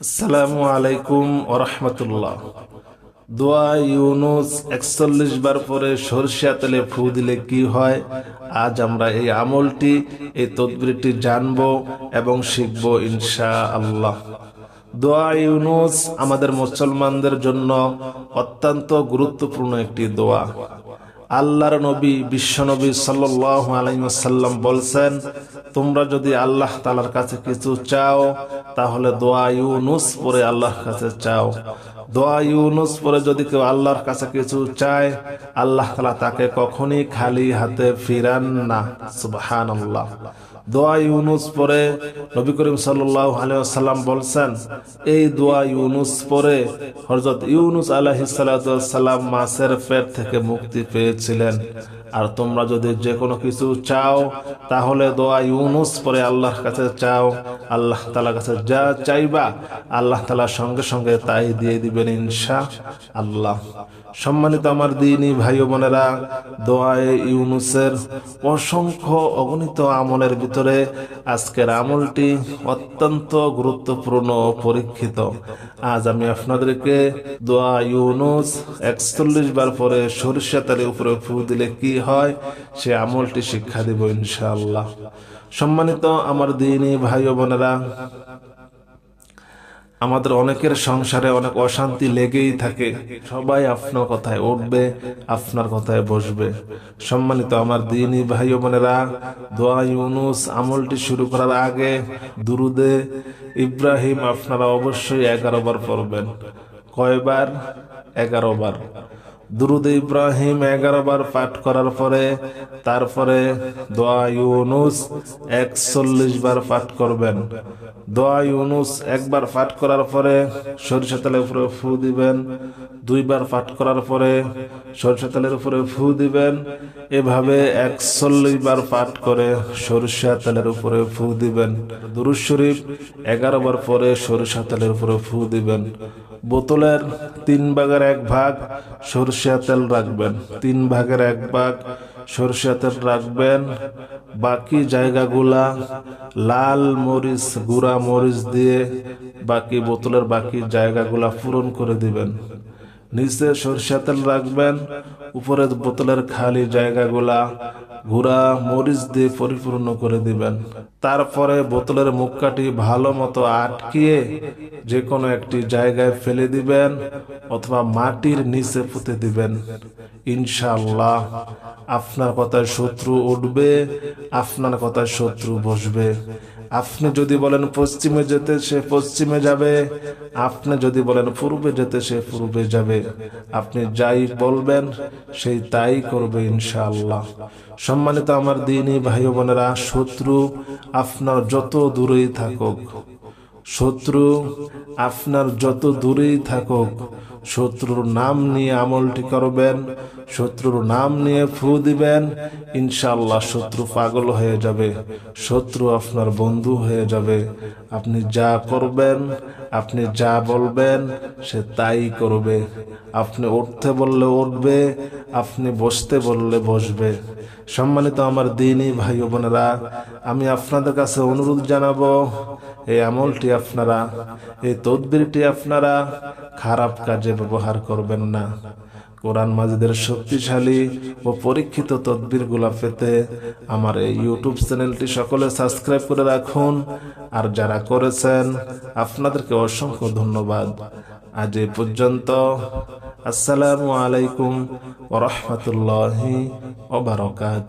আসসালামু আলাইকুম ওয়া রাহমাতুল্লাহ। দোয়া ইউনুস ৪১ বার পরে সরষের তেলে ফু দিলে কি হয়, আজ আমরা এই আমলটি, এই তদবিরটি জানবো এবং শিখবো ইনশাআল্লাহ। দোয়া ইউনুস আমাদের মুসলমানদের জন্য অত্যন্ত গুরুত্বপূর্ণ একটি দোয়া। আল্লাহর নবী বিশ্বনবী সাল্লাল্লাহু আলাইহি ওয়াসাল্লাম বলছেন, তোমরা যদি আল্লাহ তাআলার কাছে কিছু চাও তাহলে দোয়া ইউনুস পড়ে আল্লাহর কাছে চাও। দোয়া ইউনুস পড়ে যদি কেউ আল্লাহর কাছে কিছু চায়, আল্লাহ তাআলা তাকে কখনই খালি হাতে ফিরান না। সুবহানাল্লাহ। দোয়া ইউনুস পড়ে নবী করিম সাল্লাল্লাহু আলাইহি ওয়াসাল্লাম বলছেন, এই দোয়া ইউনুস পড়ে হযরত ইউনুস আলাইহিস সালাতু ওয়াস সালাম মাছের পেট থেকে মুক্তি পেয়েছিলেন। আর তোমরা যদি যে কোনো কিছু চাও তাহলে দোয়া ইউনুস পড়ে আল্লাহর কাছে চাও, আল্লাহ তাআলার কাছে যা চাইবা আল্লাহ তাআলা সঙ্গে সঙ্গে তাই দিয়ে দিবেন ইনশাআল্লাহ। সম্মানিত আমার দ্বীনী ভাই ও বোনেরা, দোয়ায়ে ইউনুসের অসংখ্য অগণিত আমলের ভিতরে আজকের আমলটি অত্যন্ত গুরুত্বপূর্ণ ও পরীক্ষিত। আজ আমি আপনাদেরকে দোয়া ইউনুস ৪১ বার পরে সরিষা তেলের উপরে ফু দিলে কি হয় সে আমলটি শিক্ষা দেব ইনশাআল্লাহ। সম্মানিত আমার দ্বীনী ভাই ও বোনেরা, আমাদের অনেকের সংসারে অনেক অশান্তি লেগেই থাকে। সবাই আপনার কথায় উঠবে, আপনার কথায় বসবে। সম্মানিত আমার দ্বীনী ভাই ও বোনেরা, দোয়া ইউনুস আমলটি শুরু করার আগে দুরুদে ইব্রাহিম আপনারা অবশ্যই 11 বার পড়বেন। কয়বার? 11 বার। দুরুদে ইব্রাহিম 11 বার পাঠ করার পরে তারপরে দোয়া ইউনুস ৪১ বার পাঠ করবেন। দোয়া ইউনুস একবার পাঠ করার পরে সরিষা তেলের উপরে ফু দিবেন। 2 বার পাঠ করার পরে সরিষা তেলের উপরে ফু দিবেন। এভাবে ৪১ বার পাঠ করে সরিষা তেলের উপরে ফু দিবেন। দুরূদ শরীফ 11 বার পরে সরিষা তেলের উপরে ফু দিবেন। বোতলের 3 ভাগের 1 ভাগ সরিষা তেল রাখবেন। 3 ভাগের 1 ভাগ সরিষা তেল রাখবেন। বাকি জায়গাগুলা লাল মরিচ, গুঁড়া মরিচ দিয়ে বাকি বোতলের বাকি জায়গাগুলা পূরণ করে দিবেন। নিচে সরিষা তেল রাখবেন, উপরে বোতলের খালি জায়গাগুলা গুঁড়া মরিচ দিয়ে পরিপূর্ণ করে দিবেন। তারপরে বোতলের মুখকাঠি ভালো মতো আটকিয়ে যে কোনো একটি জায়গায় ফেলে দিবেন অথবা মাটির নিচে পুঁতে দিবেন। ইনশাআল্লাহ আপনার কথায় শত্রু উঠবে, আপনার কথায় শত্রু বসবে। আপনি যদি বলেন পশ্চিমে যেতে, সে পশ্চিমে যাবে। আপনি যদি বলেন পূর্বে যেতে, সে পূর্বে যাবে। আপনি যাই বলবেন সেই তাই করবে ইনশাআল্লাহ। সম্মানিত আমার দ্বীনী ভাই বোনেরা, শত্রু আপনার যত দূরেই থাকুক, শত্রু আপনার যত দূরেই থাকুক, শত্রুর নাম নিয়ে আমলটি করবেন, শত্রুর নাম নিয়ে ফু দিবেন। ইনশাআল্লাহ শত্রু পাগল হয়ে যাবে, শত্রু আপনার বন্ধু হয়ে যাবে। আপনি যা করবেন, আপনি যা বলবেন সে তাই করবে। আপনি উঠতে বললে উঠবে, আপনি বসতে বললে বসবে। সম্মানিত আমার দ্বীনী ভাই ও বোনেরা, আমি আপনাদের কাছে অনুরোধ জানাবো, এই আমলটি আপনারা, এই তদবিরটি আপনারা খারাপ কাজে ব্যবহার করবেন না। কোরআন মাজিদের শক্তিশালী ও পরীক্ষিত তদবিরগুলো পেতে আমার এই ইউটিউব চ্যানেলটি সকলে সাবস্ক্রাইব করে রাখুন। আর যারা করেছেন আপনাদেরকে অসংখ্য ধন্যবাদ। আজ এই পর্যন্ত। আসসালামু আলাইকুম ওয়া রাহমাতুল্লাহি ওয়া বারাকাতুহু।